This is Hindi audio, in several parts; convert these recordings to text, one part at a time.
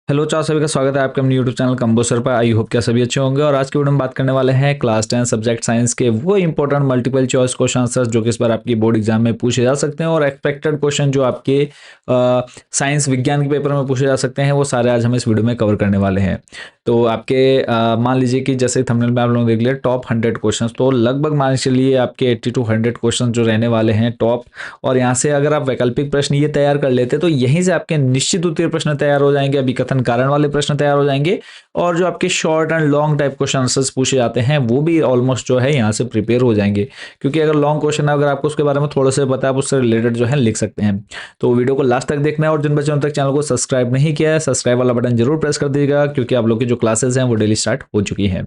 हेलो चार सभी का स्वागत है आपके अपने यूट्यूब चैनल कंबोसर पर। आई होप क्या सभी अच्छे होंगे। और आज की वीडियो में बात करने वाले हैं क्लास 10 सब्जेक्ट साइंस के वो important multiple choice question answers जो कि इस बार आपकी बोर्ड एग्जाम में पूछे जा सकते हैं, और एक्सपेक्टेड क्वेश्चन जो आपके साइंस विज्ञान के पेपर में पूछे जा सकते हैं, वो सारे आज हम इस वीडियो में कवर करने वाले हैं। तो आपके मान लीजिए कि जैसे थंबनेल में आप लोगों ने देख लिया टॉप 100 क्वेश्चन, तो लगभग मान चलिए आपके 80 टू 100 क्वेश्चन जो रहने वाले हैं टॉप। और यहाँ से अगर आप वैकल्पिक प्रश्न ये तैयार कर लेते तो यहीं से आपके निश्चित उत्तीर्ण प्रश्न तैयार हो जाएंगे, अभी कथन कारण वाले प्रश्न तैयार हो जाएंगे, और जो आपके short and long type question answers पूछे जाते हैं वो भी ऑलमोस्ट जो है यहाँ से प्रिपेयर हो जाएंगे। क्योंकि अगर लॉन्ग क्वेश्चन है, अगर आपको उसके बारे में थोड़ा सा पता है, आप उससे रिलेटेड जो है लिख सकते हैं। तो वीडियो को लास्ट तक देखना है, और जिन बच्चों ने तक चैनल को सब्सक्राइब नहीं किया है, सब्सक्राइब वाला बटन जरूर प्रेस कर दीजिएगा, क्योंकि आप लोग की जो क्लासेस हैं वो डेली स्टार्ट हो चुकी हैं।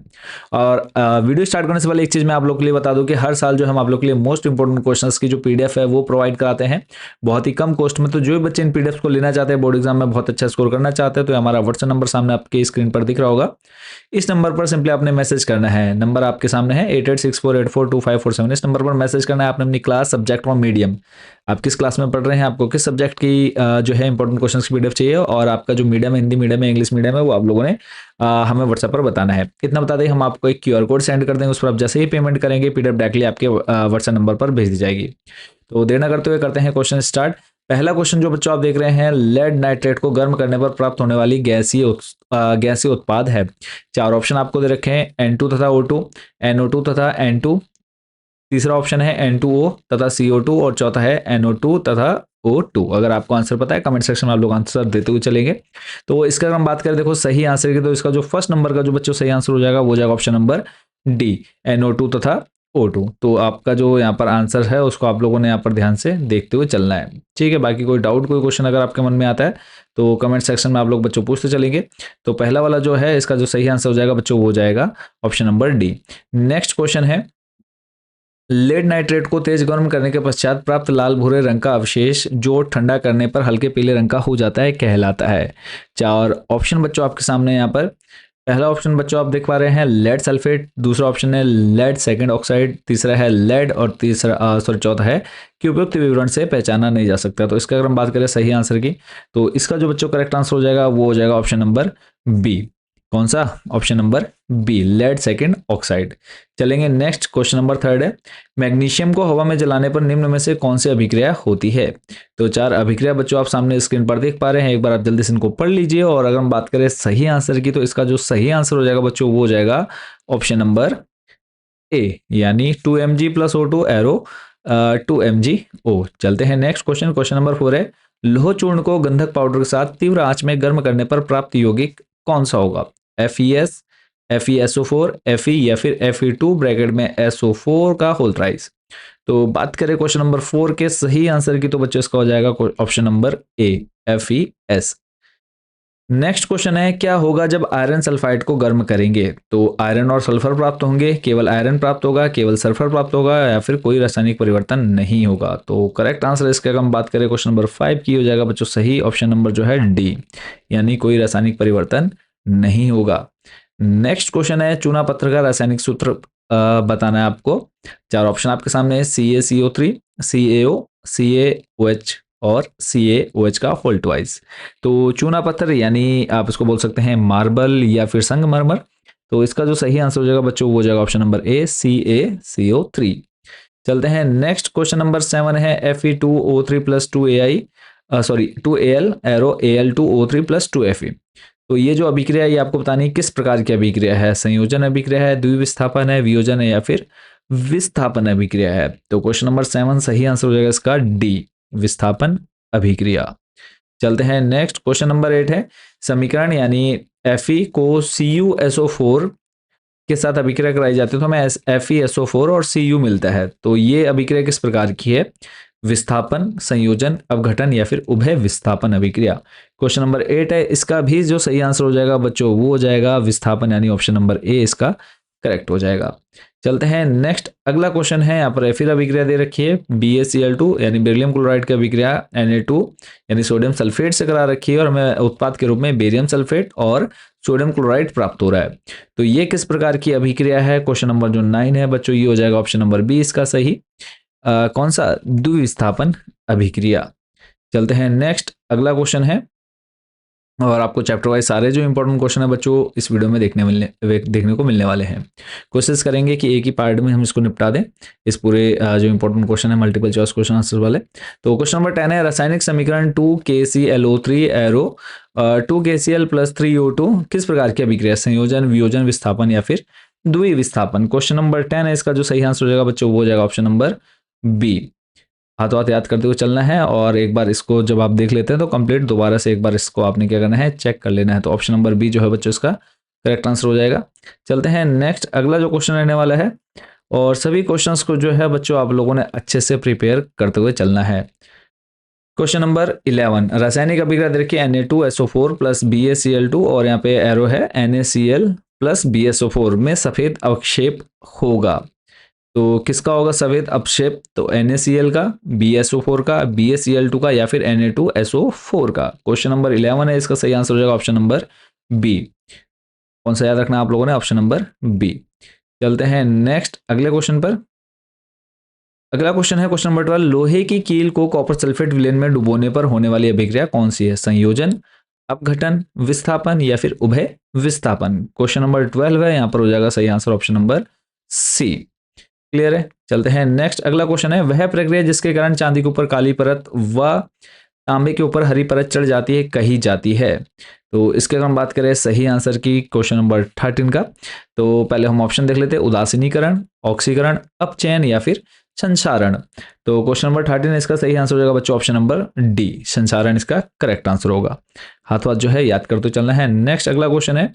और वीडियो स्टार्ट करने से पहले एक चीज मैं आप लोग के लिए बता दूं कि हर साल जो हम आप लोग के लिए मोस्ट इंपोर्टेंट क्वेश्चंस की जो पीडीएफ है वो प्रोवाइड कराते हैं बहुत ही कम कॉस्ट में। तो जो भी बच्चे इन पीडीएफ को लेना चाहते हैं, बोर्ड एग्जाम में बहुत अच्छा स्कोर करना चाहते हैं, तो हमारा व्हाट्सएप नंबर सामने आपके स्क्रीन पर दिख रहा होगा। इस नंबर पर सिंपली आपने मैसेज करना है। नंबर आपके सामने है 8864842547। इस नंबर पर मैसेज करना है। आपने अपनी क्लास, सब्जेक्ट और मीडियम, आप किस क्लास में पढ़ रहे हैं, आपको किस सब्जेक्ट की जो है इंपॉर्टेंट क्वेश्चन की पीडीएफ चाहिए, और आपका जो मीडियम है, हिंदी मीडियम है, इंग्लिश मीडियम है, वो आप लोगों ने हमें व्हाट्सएप पर बताना है। इतना बता दें, हम आपको एक क्यूआर कोड सेंड कर देंगे, उस पर आप जैसे ही पेमेंट करेंगे पीडीएफ डायरेक्टली आपके व्हाट्सएप नंबर पर भेज दी जाएगी। तो देर न करते हुए करते हैं क्वेश्चन स्टार्ट। पहला क्वेश्चन जो बच्चों आप देख रहे हैं, लेड नाइट्रेट को गर्म करने पर प्राप्त होने वाली गैसीय उत्पाद है। चार ऑप्शन आपको दे रखे हैं, N2 तथा O2, NO2 तथा N2। तीसरा ऑप्शन है N2O तथा CO2, और चौथा है NO2 तथा O2। अगर आपको आंसर पता है कमेंट सेक्शन में आप लोग आंसर देते हुए चलेंगे। तो इसका हम बात करें, देखो सही आंसर की, तो इसका जो फर्स्ट नंबर का जो बच्चों सही आंसर हो जाएगा वो हो जाएगा ऑप्शन नंबर डी, NO2 तथा O2। तो आपका जो यहाँ पर आंसर है उसको आप लोगों ने यहाँ पर ध्यान से देखते हुए चलना है। ठीक है, बाकी कोई डाउट, कोई क्वेश्चन अगर आपके मन में आता है तो कमेंट सेक्शन में आप लोग बच्चों पूछते चलेंगे। तो पहला वाला जो है इसका जो सही आंसर हो जाएगा बच्चों वो हो जाएगा option number D. Next question है, लेड नाइट्रेट को तेज गर्म करने के पश्चात प्राप्त लाल भूरे रंग का अवशेष जो ठंडा करने पर हल्के पीले रंग का हो जाता है कहलाता है। चार ऑप्शन बच्चों आपके सामने यहाँ पर। पहला ऑप्शन बच्चों आप देख पा रहे हैं लेड सल्फेट, दूसरा ऑप्शन है लेड सेकंड ऑक्साइड, तीसरा है लेड, और तीसरा चौथा है कि उपयुक्त विवरण से पहचाना नहीं जा सकता। तो इसका अगर हम बात करें सही आंसर की, तो इसका जो बच्चों करेक्ट आंसर हो जाएगा वो हो जाएगा ऑप्शन नंबर बी। कौन सा? Option number B, lead second oxide. चलेंगे नेक्स्ट, क्वेश्चन नंबर थर्ड है, मैग्नीशियम को हवा में जलाने पर निम्न में से कौन सी अभिक्रिया होती है। तो चार अभिक्रिया बच्चों आप सामने स्क्रीन पर देख पा रहे हैं, एक बार आप जल्दी से इनको पढ़ लीजिए। और अगर हम बात करें सही आंसर की, तो इसका जो सही आंसर हो जाएगा बच्चों वो हो जाएगा ऑप्शन नंबर ए, यानी 2Mg plus O2 arrow 2MgO। चलते हैं नेक्स्ट क्वेश्चन। क्वेश्चन नंबर 4 है, लोह चूर्ण को गंधक पाउडर के साथ तीव्र आंच में गर्म करने पर प्राप्त यौगिक कौन सा होगा। FeS, FeSO4, Fe या फिर Fe2 ब्रैकेट में SO4 का होल राइज। तो बात करें क्वेश्चन नंबर 4 के सही आंसर की, तो बच्चों इसका हो जाएगा option number A, FeS। Next question है, क्या होगा जब आयरन सल्फाइड को गर्म करेंगे। तो आयरन और सल्फर प्राप्त होंगे, केवल आयरन प्राप्त होगा, केवल सल्फर प्राप्त होगा, या फिर कोई रासायनिक परिवर्तन नहीं होगा। तो करेक्ट आंसर इसका अगर हम बात करें क्वेश्चन नंबर 5 की, हो जाएगा बच्चों सही ऑप्शन नंबर जो है डी, यानी कोई रासायनिक परिवर्तन नहीं होगा। नेक्स्ट क्वेश्चन है, चूना पत्थर का रासायनिक सूत्र बताना है आपको। चार ऑप्शन आपके सामने है, CaCO3, CaO, CaOH और CaOH का होल ट्वाइस। तो चूना पत्थर यानी आप इसको बोल सकते हैं मार्बल या फिर संगमरमर। तो इसका जो सही आंसर हो जाएगा बच्चों वो हो जाएगा ऑप्शन नंबर ए, CaCO3। चलते हैं नेक्स्ट, क्वेश्चन नंबर 7 है, Fe2O3 plus 2Ai sorry 2Al arrow Al2O3 plus 2Fe। तो ये जो अभिक्रिया है ये आपको बतानी है किस प्रकार की अभिक्रिया है, संयोजन अभिक्रिया है, द्विविस्थापन है, वियोजन है, या फिर विस्थापन अभिक्रिया है। तो क्वेश्चन नंबर 7 सही आंसर हो जाएगा इसका डी, विस्थापन अभिक्रिया। चलते हैं नेक्स्ट, क्वेश्चन नंबर 8 है, समीकरण यानी Fe को CuSO4 के साथ अभिक्रिया कराई जाती है तो हमें FeSO4 और Cu मिलता है। तो ये अभिक्रिया किस प्रकार की है, विस्थापन, संयोजन, अपघटन, या फिर उभय विस्थापन अभिक्रिया। क्वेश्चन नंबर 8 है, इसका भी जो सही आंसर हो जाएगा बच्चों वो हो जाएगा विस्थापन, यानी ऑप्शन नंबर ए इसका करेक्ट हो जाएगा। चलते हैं नेक्स्ट, अगला क्वेश्चन है, यहाँ पर फिर अभिक्रिया दे रखी है BaCl2 यानी बेरिलियम क्लोराइड की अभिक्रिया Na2 यानी सोडियम सल्फेट से करा रखी है, और हमें उत्पाद के रूप में बेरियम सल्फेट और सोडियम क्लोराइड प्राप्त हो रहा है। तो ये किस प्रकार की अभिक्रिया है, क्वेश्चन नंबर जो 9 है बच्चों ये हो जाएगा ऑप्शन नंबर बी इसका सही। कौन सा? द्विविस्थापन अभिक्रिया। चलते हैं नेक्स्ट, अगला क्वेश्चन है, और आपको चैप्टर वाइज सारे जो इंपॉर्टेंट क्वेश्चन है बच्चों इस वीडियो में देखने को मिलने वाले हैं। कोशिश करेंगे कि एक ही पार्ट में हम इसको निपटा दें, इस पूरे जो इंपॉर्टेंट क्वेश्चन है मल्टीपल चॉइस क्वेश्चन आंसर वाले। तो क्वेश्चन नंबर 10 है, रासायनिक समीकरण 2KClO3 arrow 2KCl plus 3O2 किस प्रकार की अभिक्रिया, संयोजन, वियोजन, विस्थापन या फिर द्वि विस्थापन। क्वेश्चन नंबर 10 है, इसका जो सही आंसर हो जाएगा बच्चों वो हो जाएगा ऑप्शन नंबर बी। हाथों हाथ याद करते हुए चलना है, और एक बार इसको जब आप देख लेते हैं तो कंप्लीट दोबारा से एक बार इसको आपने क्या करना है, चेक कर लेना है। तो ऑप्शन नंबर बी जो है बच्चों इसका करेक्ट आंसर हो जाएगा। चलते हैं नेक्स्ट, अगला जो क्वेश्चन रहने वाला है, और सभी क्वेश्चंस को जो है बच्चों आप लोगों ने अच्छे से प्रिपेयर करते हुए चलना है। क्वेश्चन नंबर 11, रासायनिक अभिक्रिया देखिए Na2SO4 प्लस BaCl2 और यहाँ पे एरो है NaCl प्लस BSO4 में सफेद अवक्षेप होगा। तो किसका होगा सफेद अपक्षेप, तो NaCl का, BSO4 का, BaCl2 का या फिर Na2SO4 का। क्वेश्चन नंबर 11 है, इसका सही आंसर हो जाएगा ऑप्शन नंबर बी। कौन सा याद रखना आप लोगों ने, ऑप्शन नंबर बी। चलते हैं नेक्स्ट अगले क्वेश्चन पर। अगला क्वेश्चन है क्वेश्चन नंबर 12, लोहे की कील को कॉपर सल्फेट विलेन में डुबोने पर होने वाली अभिक्रिया कौन सी है, संयोजन, अपघटन, विस्थापन या फिर उभय विस्थापन। क्वेश्चन नंबर 12 है, यहां पर हो जाएगा सही answer option number C. Clear है। चलते हैं नेक्स्ट, अगला क्वेश्चन है, वह प्रक्रिया जिसके कारण चांदी के ऊपर काली परत व तांबे के ऊपर हरी परत चढ़ जाती है कही जाती है। तो इसके अगर हम बात करें सही आंसर की क्वेश्चन नंबर 13 का, तो पहले हम ऑप्शन देख लेते हैं, उदासीनीकरण, ऑक्सीकरण, अपचयन या फिर संसारण। तो क्वेश्चन नंबर 13 इसका सही आंसर हो जाएगा बच्चों ऑप्शन नंबर डी, संसारण इसका करेक्ट आंसर होगा। हाथ जो है याद करते चलना है। नेक्स्ट अगला क्वेश्चन है,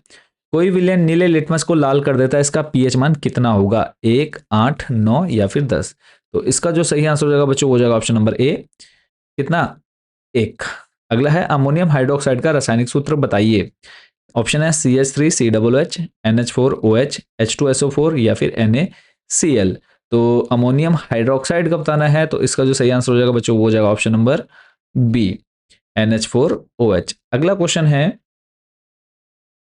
कोई विलेन नीले लिटमस को लाल कर देता है, इसका पीएच मान कितना होगा, 1, 8, 9 या फिर 10। तो इसका जो सही आंसर हो जाएगा बच्चों वो हो जाएगा ऑप्शन नंबर ए, कितना, 1। अगला है, अमोनियम हाइड्रोक्साइड का रासायनिक सूत्र बताइए। ऑप्शन है CH3COOH, NH4OH, H2SO4 या फिर NaCl। तो अमोनियम हाइड्रोक्साइड का बताना है, तो इसका जो सही आंसर हो जाएगा बच्चों वो हो जाएगा ऑप्शन नंबर बी, NH4OH। अगला क्वेश्चन है,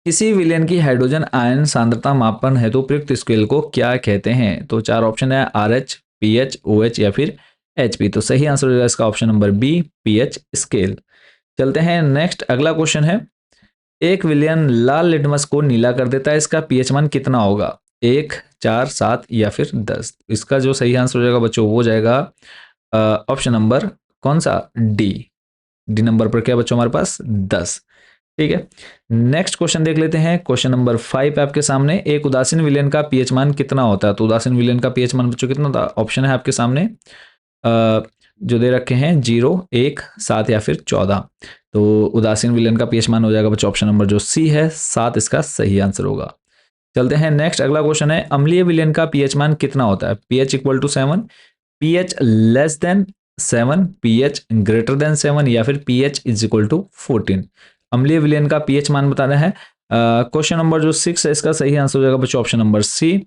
किसी विलेन की हाइड्रोजन आयन सांद्रता मापन हेतु उपयुक्त स्केल को क्या कहते हैं। तो 4 ऑप्शन है, RH, PH, OH या फिर HP। तो सही आंसर हो जाएगा इसका option number B, PH scale. चलते हैं नेक्स्ट, अगला क्वेश्चन है, एक विलेन लाल लिटमस को नीला कर देता है, इसका पीएच मान कितना होगा, 1, 4, 7 या फिर 10। इसका जो सही आंसर हो जाएगा बच्चों वो हो जाएगा ऑप्शन नंबर कौन सा, डी नंबर पर क्या बच्चों हमारे पास 10। ठीक है। नेक्स्ट क्वेश्चन देख लेते हैं, क्वेश्चन नंबर 5 आपके सामने, एक उदासीन विलेन का पीएच मान कितना होता है। तो उदासीन विलेन का पीएच मान बच्चों कितना था, ऑप्शन है आपके सामने जो दे रखे हैं 0, 1, 7 या फिर 14। तो उदासीन विलेन का पीएच मान हो जाएगा बच्चों ऑप्शन नंबर जो सी है 7, इसका सही आंसर होगा। चलते हैं नेक्स्ट, अगला क्वेश्चन है, अम्लीय विलेन का पीएच मान कितना होता है, pH equal to 7, pH less than 7, pH greater than 7 या फिर पीएच इज इक्वल टू 14। अम्लीय विलेन का पीएच मान बताना है। क्वेश्चन नंबर जो 6 है इसका सही आंसर हो जाएगा बच्चों option number C,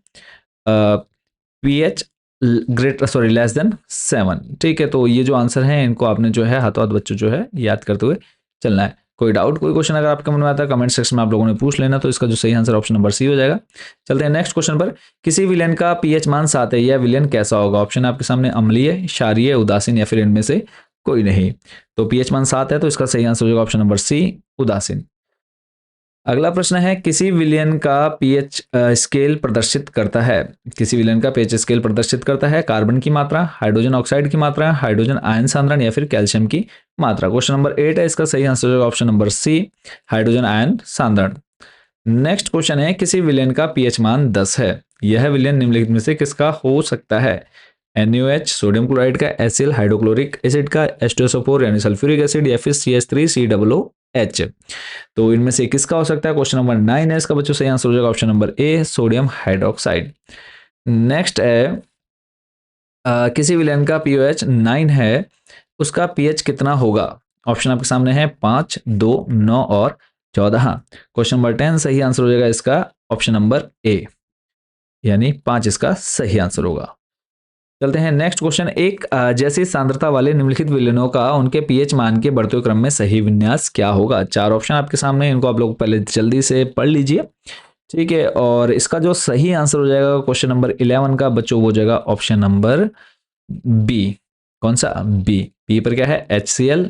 pH less than 7। ठीक है। तो ये जो आंसर है इनको आपने जो है हाथों हाथ बच्चों जो है याद करते हुए चलना है। कोई डाउट, कोई क्वेश्चन अगर आपके मन में आता है कमेंट सेक्शन में आप लोगों ने पूछ लेना। तो इसका जो सही आंसर ऑप्शन नंबर सी हो जाएगा। चलते हैं नेक्स्ट क्वेश्चन पर, किसी विलेन का पीएच मान 7 है, यह विलेन कैसा होगा। ऑप्शन आपके सामने, अम्लीय, क्षारीय, उदासीन या फिर इनमें से कोई नहीं। तो पीएच मान 7 है, तो इसका सही आंसर हो जाएगा ऑप्शन नंबर सी, उदासीन। अगला प्रश्न है, किसी विलेन का पीएच स्केल प्रदर्शित करता है, किसी विलेन का पीएच स्केल प्रदर्शित करता है कार्बन की मात्रा, हाइड्रोजन ऑक्साइड की मात्रा, हाइड्रोजन आयन सांद्रण या फिर कैल्शियम की मात्रा। क्वेश्चन नंबर 8 है, इसका सही आंसर होगा option number C, hydrogen ion सांद्रण। नेक्स्ट क्वेश्चन है, किसी विलेन का पीएच मान 10 है, यह विलेन निम्नलिखित में से किसका हो सकता है। NaOH, सोडियम क्लोराइड का, HCl, हाइड्रोक्लोरिक एसिड का, H2SO4 यानी सल्फ्यूरिक एसिड या फिर CH3COOH। तो इनमें से किसका हो सकता है। क्वेश्चन नंबर 9 है, इसका बच्चों सही आंसर हो जाएगा option number A, sodium hydroxide. Next है, किसी विलेन का पीओएच 9 है, उसका पीएच कितना होगा। ऑप्शन आपके सामने है 5, 2, 9 और 14। क्वेश्चन नंबर 10 सही आंसर हो जाएगा इसका ऑप्शन नंबर ए, यानी 5 इसका सही आंसर होगा। चलते हैं नेक्स्ट क्वेश्चन, एक जैसी सांद्रता वाले निम्नलिखित विलेनों का उनके पीएच मान के बढ़ते क्रम में सही विन्यास क्या होगा। 4 ऑप्शन आपके सामने, इनको आप लोग पहले जल्दी से पढ़ लीजिए। ठीक है। और इसका जो सही आंसर हो जाएगा क्वेश्चन नंबर 11 का बच्चों वो हो जाएगा ऑप्शन नंबर बी। कौन सा, बी। बी पर क्या है, HCl,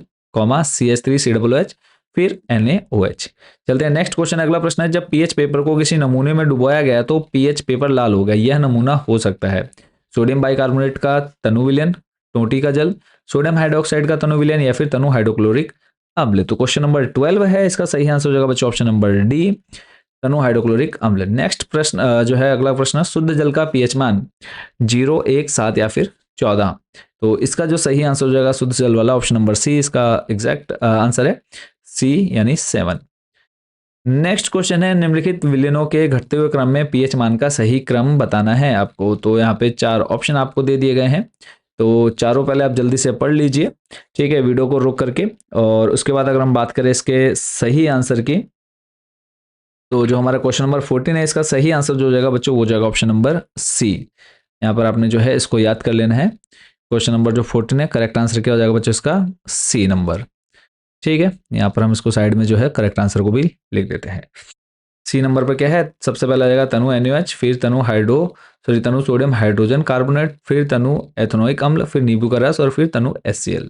CH3COOH, फिर NaOH। चलते हैं नेक्स्ट क्वेश्चन। अगला प्रश्न है, जब पीएच पेपर को किसी नमूने में डुबोया गया तो पीएच पेपर लाल हो गया, यह नमूना हो सकता है सोडियम बाइकार्बोनेट का तनु विलयन, टोंटी का जल, सोडियम हाइड्रोक्साइड का तनु विलयन या फिर तनु हाइड्रोक्लोरिक अम्ल। तो क्वेश्चन नंबर 12 है, इसका सही आंसर हो जाएगा बच्चों ऑप्शन नंबर डी, तनु हाइड्रोक्लोरिक अम्ल। नेक्स्ट प्रश्न जो है अगला प्रश्न, शुद्ध जल का पीएच मान 0, 1, 7 या फिर 14। तो इसका जो सही आंसर हो जाएगा शुद्ध जल वाला ऑप्शन नंबर सी, इसका एग्जैक्ट आंसर है सी यानी 7। नेक्स्ट क्वेश्चन है, निम्नलिखित विलयनों के घटते हुए क्रम में पीएच मान का सही क्रम बताना है आपको। तो यहाँ पे 4 ऑप्शन आपको दे दिए गए हैं, तो चारों पहले आप जल्दी से पढ़ लीजिए, ठीक है, वीडियो को रोक करके। और उसके बाद अगर हम बात करें इसके सही आंसर की, तो जो हमारा क्वेश्चन नंबर 14 है, इसका सही आंसर जो हो जाएगा बच्चों वो हो जाएगा ऑप्शन नंबर सी। यहाँ पर आपने जो है इसको याद कर लेना है। क्वेश्चन नंबर जो 14 है, करेक्ट आंसर क्या हो जाएगा बच्चों इसका सी नंबर, ठीक है। यहाँ पर हम इसको साइड में जो है करेक्ट आंसर को भी लिख देते हैं। सी नंबर पर क्या है, सबसे पहला आ जाएगा तनु NaOH, फिर तनु सोडियम हाइड्रोजन कार्बोनेट, फिर तनु एथेनोइक अम्ल, फिर नींबू का रस और फिर तनु HCl।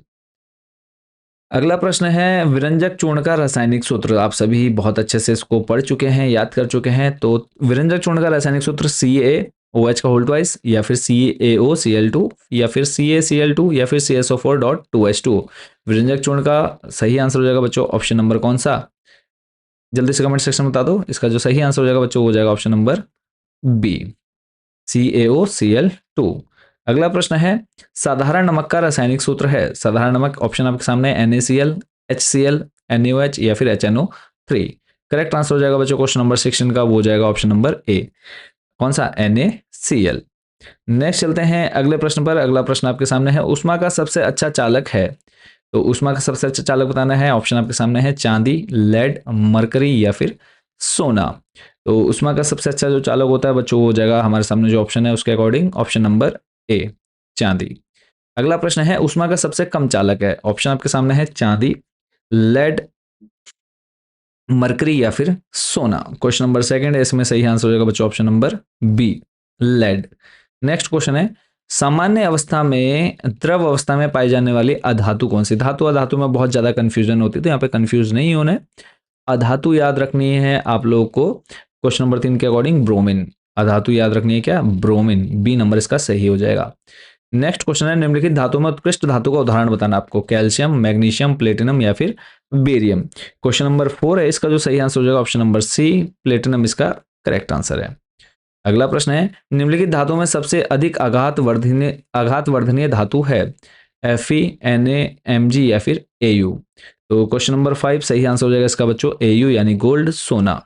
अगला प्रश्न है, विरंजक चूर्ण का रासायनिक सूत्र। आप सभी बहुत अच्छे से इसको पढ़ चुके हैं, याद कर चुके हैं। तो विरंजक चूर्ण का रासायनिक सूत्र CaOH का होल ट्वाइस या फिर CaOCl2 या फिर CaCl2 या फिर CSO4.2H2। विरंजक चूर्ण का सही आंसर हो जाएगा बच्चों ऑप्शन नंबर कौन सा, जल्दी से कमेंट सेक्शन में बता दो। इसका जो सही आंसर हो जाएगा बच्चों हो जाएगा ऑप्शन नंबर बी, CaOCl2। अगला प्रश्न है, साधारण नमक का रासायनिक सूत्र है। साधारण नमक ऑप्शन आपके सामने NaCl, HCl, NaOH या फिर HNO3। करेक्ट आंसर हो जाएगा बच्चों क्वेश्चन नंबर 16 का, वो हो जाएगा ऑप्शन नंबर ए, कौन सा NaCl। नेक्स्ट चलते हैं अगले प्रश्न पर। अगला प्रश्न आपके सामने है, ऊष्मा का सबसे अच्छा चालक है। तो ऊष्मा का सबसे अच्छा चालक बताना है। ऑप्शन आपके सामने है चांदी, लेड, मरकरी या फिर सोना। तो ऊष्मा का सबसे अच्छा जो चालक होता है बच्चों वो हो जाएगा हमारे सामने जो ऑप्शन है उसके अकॉर्डिंग ऑप्शन नंबर ए, चांदी। अगला प्रश्न है, ऊष्मा का सबसे कम चालक है। ऑप्शन आपके सामने है चांदी, लेड, मरकरी या फिर सोना। क्वेश्चन नंबर 2 है, इसमें सही आंसर हो जाएगा बच्चों option number B, lead. Next question है, सामान्य अवस्था में द्रव अवस्था में पाई जाने वाली अधातु कौन सी। धातु अधातु में बहुत ज्यादा कंफ्यूजन होती है, तो यहाँ पे कंफ्यूज नहीं होना है। अधातु याद रखनी है आप लोगों को क्वेश्चन नंबर 3 के अकॉर्डिंग ब्रोमीन। अधातु याद रखनी है क्या, ब्रोमीन, बी नंबर इसका सही हो जाएगा। नेक्स्ट क्वेश्चन है, निम्नलिखित धातु में उत्कृष्ट धातु का उदाहरण बताना आपको। कैल्शियम, मैग्नीशियम, प्लेटिनम या फिर बेरियम। क्वेश्चन नंबर 4 है, इसका जो सही आंसर हो जाएगा ऑप्शन नंबर सी, प्लेटिनम इसका करेक्ट आंसर है। अगला प्रश्न है, निम्नलिखित धातुओं में सबसे अधिक आघात वर्धनीय धातु है। Fe, Na, Mg या फिर Au। तो क्वेश्चन नंबर 5 सही आंसर हो जाएगा इसका बच्चों Au यानी गोल्ड, सोना।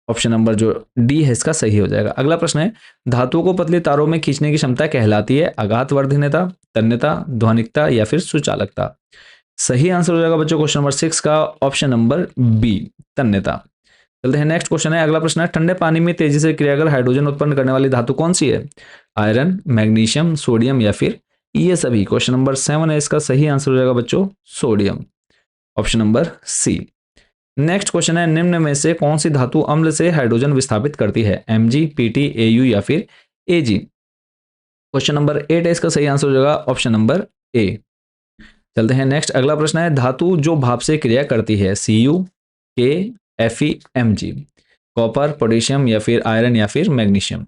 ऑप्शन नंबर जो डी है इसका सही हो जाएगा। अगला प्रश्न है, धातुओं को पतली तारों में खींचने की क्षमता कहलाती है। आघात वर्धनीयता, तन्यता, ध्वनिकता या फिर सुचालकता। सही आंसर हो जाएगा बच्चों क्वेश्चन नंबर 6 का ऑप्शन नंबर बी, तन्यता। चलते हैं नेक्स्ट क्वेश्चन है। अगला प्रश्न है, ठंडे पानी में तेजी से क्रिया कर हाइड्रोजन उत्पन्न करने वाली धातु कौन सी है। आयरन, मैग्नीशियम, सोडियम या फिर ये सभी। क्वेश्चन नंबर 7 है, इसका सही आंसर हो जाएगा बच्चों sodium, option number C. Next question है, निम्न में से कौन सी धातु अम्ल से हाइड्रोजन विस्थापित करती है। Mg, Pt, Au या फिर Ag। क्वेश्चन नंबर 8 है, इसका सही आंसर हो जाएगा ऑप्शन नंबर ए। चलते हैं नेक्स्ट। अगला प्रश्न है, धातु जो भाप से क्रिया करती है। Cu, K, Fe, Mg। Copper, potassium या फिर आयरन या फिर मैग्नीशियम।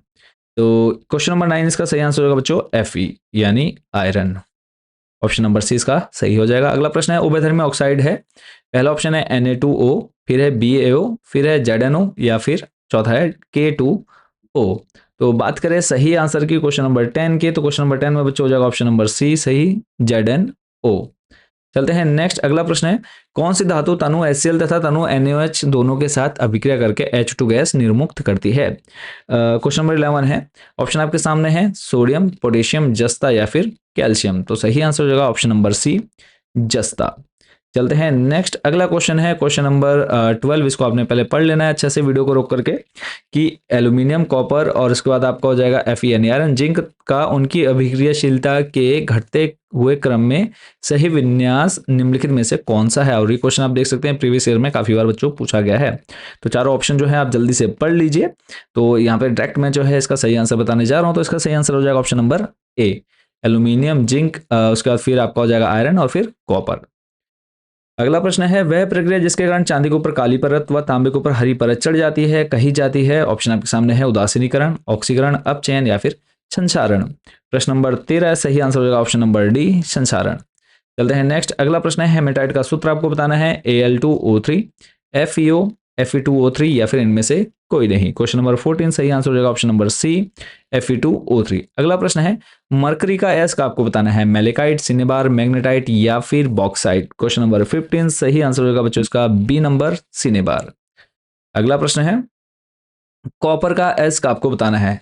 तो क्वेश्चन नंबर 9 इसका सही आंसर होगा बच्चों Fe यानी आयरन, ऑप्शन नंबर सी इसका सही हो जाएगा। अगला प्रश्न है, उभयधर्मी ऑक्साइड है। पहला ऑप्शन है Na2O, फिर है BaO, फिर है ZnO या फिर चौथा है K2O। तो बात करें सही आंसर की क्वेश्चन नंबर 10 की, तो क्वेश्चन नंबर 10 में बच्चों हो जाएगा ऑप्शन नंबर सी सही, ZnO। चलते हैं नेक्स्ट। अगला प्रश्न है, कौन सी धातु तनु HCl तथा तनु NaOH दोनों के साथ अभिक्रिया करके H2 गैस निर्मुक्त करती है। क्वेश्चन नंबर 11 है, ऑप्शन आपके सामने है सोडियम, पोटेशियम, जस्ता या फिर कैल्शियम। तो सही आंसर हो जाएगा ऑप्शन नंबर सी, जस्ता। चलते हैं नेक्स्ट। अगला क्वेश्चन है क्वेश्चन नंबर 12, इसको आपने पहले पढ़ लेना है अच्छे से वीडियो को रोक करके, कि एल्यूमिनियम, कॉपर और उसके बाद आपका हो जाएगा Fe यानी आयरन, जिंक का उनकी अभिक्रियाशीलता के घटते हुए क्रम में सही विन्यास निम्नलिखित में से कौन सा है। और ये क्वेश्चन आप देख सकते हैं प्रीवियस ईयर में काफी बार बच्चों पूछा गया है। तो चारों ऑप्शन जो है आप जल्दी से पढ़ लीजिए। तो यहाँ पे डायरेक्ट मैं जो है इसका सही आंसर बताने जा रहा हूँ। तो इसका सही आंसर हो जाएगा option number A, aluminium, zinc, उसके बाद फिर आपका हो जाएगा आयरन और फिर कॉपर। अगला प्रश्न है, वह प्रक्रिया जिसके कारण चांदी के ऊपर काली परत व तांबे के ऊपर हरी परत चढ़ जाती है कही जाती है। ऑप्शन आपके सामने है, उदासीनीकरण, ऑक्सीकरण, अपचयन या फिर संक्षारण। प्रश्न नंबर 13 सही आंसर हो जाएगा ऑप्शन नंबर डी, संक्षारण। चलते हैं नेक्स्ट। अगला प्रश्न है, हेमेटाइट का सूत्र आपको बताना है, Al2O3, FeO, Fe2O3 या फिर इनमें से कोई नहीं। क्वेश्चन नंबर 14 सही आंसर हो जाएगा ऑप्शन नंबर सी, Fe2O3। अगला प्रश्न है, मरकरी का एस का आपको बताना है, मेलेकाइट, सिनेबार, मैग्नेटाइट या फिर बॉक्साइट। क्वेश्चन नंबर 15 सही आंसर हो जाएगा बच्चों इसका बी नंबर, सिनेबार। अगला प्रश्न है, कॉपर का एस का आपको बताना है,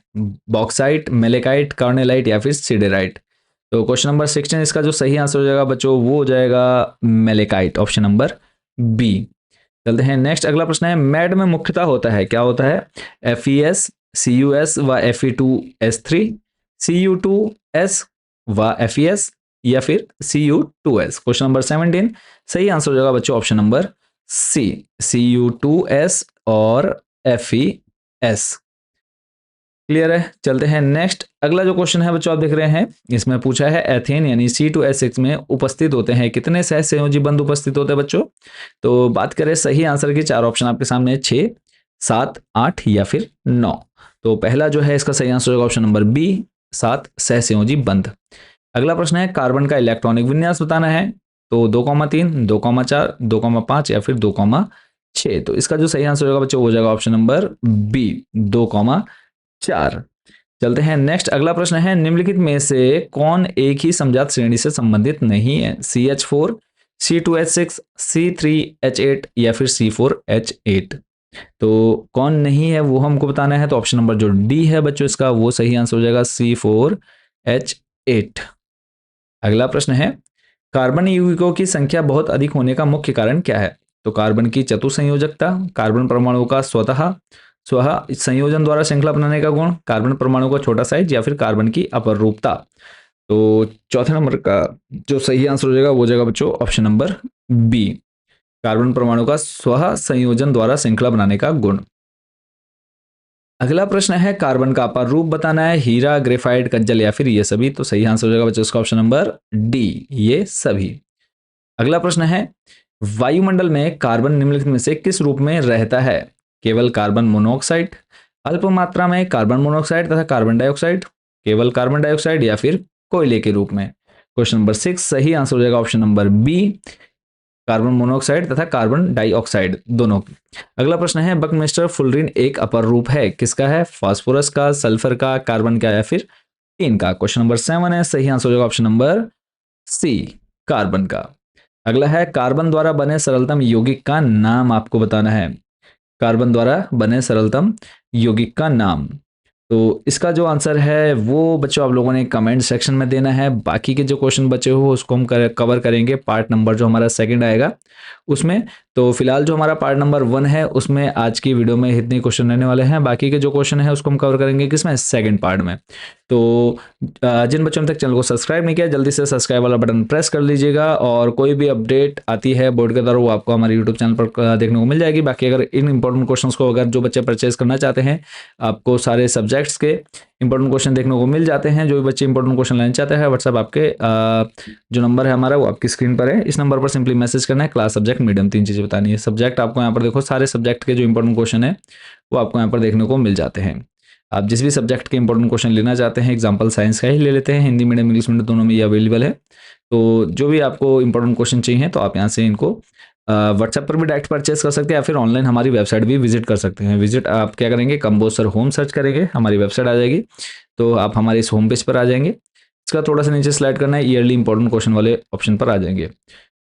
बॉक्साइट, मेलेकाइट, कार्नेलाइट या फिर सिडेराइट। तो क्वेश्चन नंबर 16 इसका जो सही आंसर हो जाएगा बच्चों वो हो जाएगा मेलेकाइट, ऑप्शन नंबर बी। चलते हैं नेक्स्ट। अगला प्रश्न है, मैड में मुख्यतः होता है, क्या होता है, FeS, CuS व Fe2S3, Cu2S व FeS या फिर Cu2S। क्वेश्चन नंबर 17 सही आंसर हो जाएगा बच्चों ऑप्शन नंबर सी, Cu2S और FeS। क्लियर है। चलते हैं नेक्स्ट। अगला जो क्वेश्चन है बच्चों आप देख रहे हैं, इसमें पूछा है एथेन यानी C2H6 में उपस्थित होते हैं कितने सहसंयोजी बंध उपस्थित होते हैं बच्चों। तो बात करें सही आंसर की, चार ऑप्शन आपके सामने है, 6, 7, 8 या फिर 9। तो पहला जो है इसका सही आंसर होगा ऑप्शन नंबर बी, 7 सहसंयोजी बंध। अगला प्रश्न है, कार्बन का इलेक्ट्रॉनिक विन्यास बताना है, तो 2,3, 2,4, 2,5 या फिर 2,6। तो इसका जो सही आंसर होगा बच्चों हो जाएगा ऑप्शन नंबर बी, 2,4। चलते हैं नेक्स्ट। अगला प्रश्न है, निम्नलिखित में से कौन एक ही समजात श्रेणी से संबंधित नहीं है, CH4, C2H6, C3H8 या फिर C4H8। तो कौन नहीं है वो हमको बताना है, तो ऑप्शन नंबर जो डी है बच्चों इसका वो सही आंसर हो जाएगा C4H8। अगला प्रश्न है, कार्बन यौगिकों की संख्या बहुत अधिक होने का मुख्य कारण क्या है। तो कार्बन की चतुसंयोजकता, कार्बन परमाणु का स्वतः संयोजन द्वारा श्रृंखला बनाने का गुण, कार्बन परमाणु का छोटा साइज या फिर कार्बन की अपरूपता। तो चौथे नंबर का जो सही आंसर हो जाएगा वो हो जाएगा बच्चों ऑप्शन नंबर बी, कार्बन परमाणु का स्व संयोजन द्वारा श्रृंखला बनाने का गुण। अगला प्रश्न है, कार्बन का अपर रूप बताना है, हीरा, ग्रेफाइट, कज्जल या फिर ये सभी। तो सही आंसर हो जाएगा बच्चों इसका ऑप्शन नंबर डी, ये सभी। अगला प्रश्न है, वायुमंडल में कार्बन निम्नलिखित में से किस रूप में रहता है, केवल कार्बन मोनोऑक्साइड, अल्प मात्रा में कार्बन मोनोऑक्साइड तथा कार्बन डाइऑक्साइड, केवल कार्बन डाइऑक्साइड या फिर कोयले के रूप में। क्वेश्चन नंबर 6 सही आंसर हो जाएगा option number B, carbon monoxide तथा कार्बन डाइऑक्साइड दोनों की। अगला प्रश्न है, बकमिस्टर फुलरिन एक अपर रूप है, किसका है, फास्फोरस का, सल्फर का, कार्बन का या फिर टीन का। क्वेश्चन नंबर 7 है, सही आंसर हो जाएगा ऑप्शन नंबर सी, कार्बन का। अगला है, कार्बन द्वारा बने सरलतम यौगिक का नाम आपको बताना है, कार्बन द्वारा बने सरलतम यौगिक का नाम। तो इसका जो आंसर है वो बच्चों आप लोगों ने कमेंट सेक्शन में देना है। बाकी के जो क्वेश्चन बचे हो उसको हम कवर करेंगे पार्ट नंबर जो हमारा सेकंड आएगा उसमें। तो फिलहाल जो हमारा पार्ट नंबर 1 है उसमें आज की वीडियो में इतने क्वेश्चन रहने वाले हैं। बाकी के जो क्वेश्चन है उसको हम कवर करेंगे किसमें, सेकंड पार्ट में। तो जिन बच्चों ने तक चैनल को सब्सक्राइब नहीं किया जल्दी से सब्सक्राइब वाला बटन प्रेस कर लीजिएगा, और कोई भी अपडेट आती है बोर्ड के द्वारा वो आपको हमारे यूट्यूब चैनल पर देखने को मिल जाएगी। बाकी अगर इन इंपॉर्टेंट क्वेश्चन को अगर जो बच्चे परचेज करना चाहते हैं, आपको सारे सब्जेक्ट्स के इंपॉर्टेंट क्वेश्चन देखने को मिल जाते हैं। जो भी बच्चे इंपॉर्टेंट क्वेश्चन लेना चाहते हैं, व्हाट्सएप आपके जो नंबर है हमारा वो आपकी स्क्रीन पर है, इस नंबर पर सिंपली मैसेज करना है, क्लास, सब्जेक्ट, मीडियम, 3 चीजें बतानी है। सब्जेक्ट आपको यहाँ पर देखो सारे सब्जेक्ट के जो इंपॉर्टेंट क्वेश्चन है वो आपको यहाँ पर देखने को मिल जाते हैं। आप जिस भी सब्जेक्ट के इंपॉर्टेंट क्वेश्चन लेना चाहते हैं, एग्जाम्पल साइंस का ही ले लेते हैं, हिंदी मीडियम इंग्लिश मीडियम दोनों में ये अवेलेबल है। तो जो भी आपको इंपॉर्टेंट क्वेश्चन चाहिए तो आप यहाँ से इनको व्हाट्सएप पर भी डायरेक्ट परचेस कर सकते हैं या फिर ऑनलाइन हमारी वेबसाइट भी विजिट कर सकते हैं। विजिट आप क्या करेंगे, कंबोसर होम सर्च करेंगे, हमारी वेबसाइट आ जाएगी, तो आप हमारे इस होम पेज पर आ जाएंगे। इसका थोड़ा सा नीचे स्लाइड करना है, ईयरली इंपॉर्टेंट क्वेश्चन वाले ऑप्शन पर आ जाएंगे।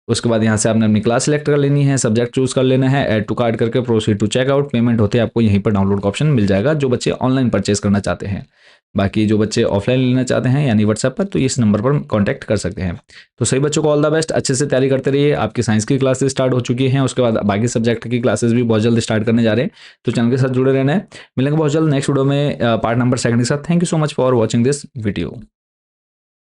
उसके बाद यहाँ से आपने अपनी क्लास सेलेक्ट कर लेनी है, सब्जेक्ट चूज कर लेना है, ऐड टू कार्ट करके प्रोसीड टू चेकआउट, पेमेंट होते आपको यहीं पर डाउनलोड का ऑप्शन मिल जाएगा जो बच्चे ऑनलाइन परचेज करना चाहते हैं। बाकी जो बच्चे ऑफलाइन लेना चाहते हैं यानी व्हाट्सएप पर, तो इस नंबर पर कांटेक्ट कर सकते हैं। तो सही बच्चों को ऑल द बेस्ट, अच्छे से तैयारी करते रहिए। आपकी साइंस की क्लासेस स्टार्ट हो चुकी हैं, उसके बाद बाकी सब्जेक्ट की क्लासेस भी बहुत जल्द स्टार्ट करने जा रहे हैं, तो चैनल के साथ जुड़े रहना है। मिलेंगे बहुत जल्द नेक्स्ट वीडियो में पार्ट नंबर 2 के साथ। Thank you so much for watching this video.